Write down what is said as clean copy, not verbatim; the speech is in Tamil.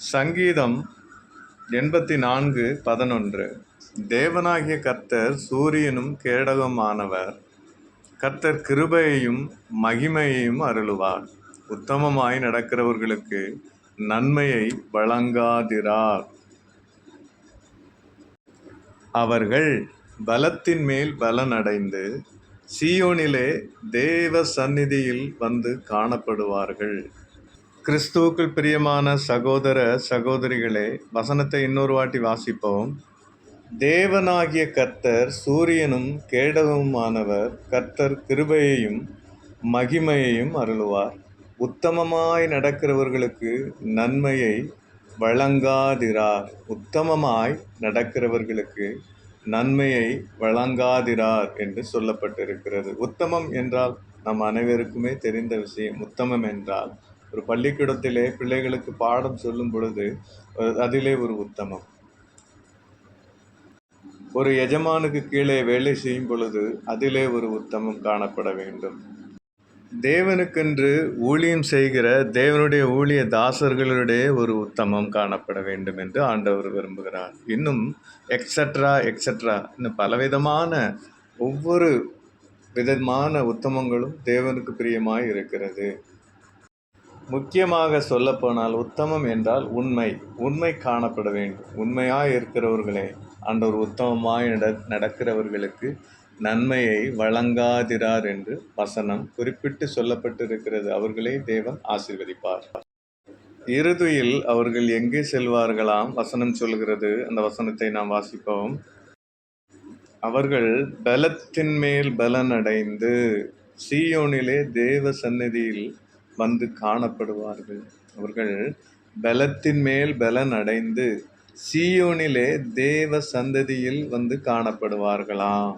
சங்கீதம் 84:11. தேவனாகிய கர்த்தர் சூரியனும் கேடகமானவர். கர்த்தர் கிருபையையும் மகிமையையும் அருளுவார். உத்தமமாய் நடக்கிறவர்களுக்கு நன்மையை வழங்காதிரார். அவர்கள் பலத்தின் மேல் பலனடைந்து சீயோனிலே தேவ சந்நிதியில் வந்து காணப்படுவார்கள். கிறிஸ்துவுக்குள் பிரியமான சகோதர சகோதரிகளே, வசனத்தை இன்னொரு வாட்டி வாசிப்போம். தேவனாகிய கர்த்தர் சூரியனும் கேடகமுமானவர். கர்த்தர் கிருபையையும் மகிமையையும் அருளுவார். உத்தமமாய் நடக்கிறவர்களுக்கு நன்மையை வழங்காதிரார். உத்தமமாய் நடக்கிறவர்களுக்கு நன்மையை வழங்காதிரார் என்று சொல்லப்பட்டிருக்கிறது. உத்தமம் என்றால் நம் அனைவருக்குமே தெரிந்த விஷயம். உத்தமம் என்றால் ஒரு பள்ளிக்கூடத்திலே பிள்ளைகளுக்கு பாடம் சொல்லும் பொழுது அதிலே ஒரு உத்தமம். ஒரு எஜமானுக்கு கீழே வேலை செய்யும் பொழுது அதிலே ஒரு உத்தமம் காணப்பட வேண்டும். தேவனுக்கென்று ஊழியம் செய்கிற தேவனுடைய ஊழிய தாசர்களுடைய ஒரு உத்தமம் காணப்பட வேண்டும் என்று ஆண்டவர் விரும்புகிறார். இன்னும் எக்ஸட்ரா இன்னும் பலவிதமான ஒவ்வொரு விதமான உத்தமங்களும் தேவனுக்கு பிரியமாய் இருக்கிறது. முக்கியமாக சொல்லப்போனால் உத்தமம் என்றால் உண்மை காணப்பட வேண்டும். உண்மையாய் இருக்கிறவர்களே ஆண்டவர் உத்தமமாய் நடக்கிறவர்களுக்கு நன்மையை வழங்காதிரார் என்று வசனம் குறிப்பிட்டு சொல்லப்பட்டிருக்கிறது. அவர்களே தேவன் ஆசீர்வதிப்பார். இறுதியில் அவர்கள் எங்கே செல்வார்களாம் வசனம் சொல்கிறது. அந்த வசனத்தை நாம் வாசிப்போம். அவர்கள் பலத்தின் மேல் பலனடைந்து சீயோனிலே தேவ சந்நிதியில் வந்து காணப்படுவார்கள். அவர்கள் பலத்தின் மேல் பலன் அடைந்து சீயோனிலே தேவ சந்ததியில் வந்து காணப்படுவார்களாம்.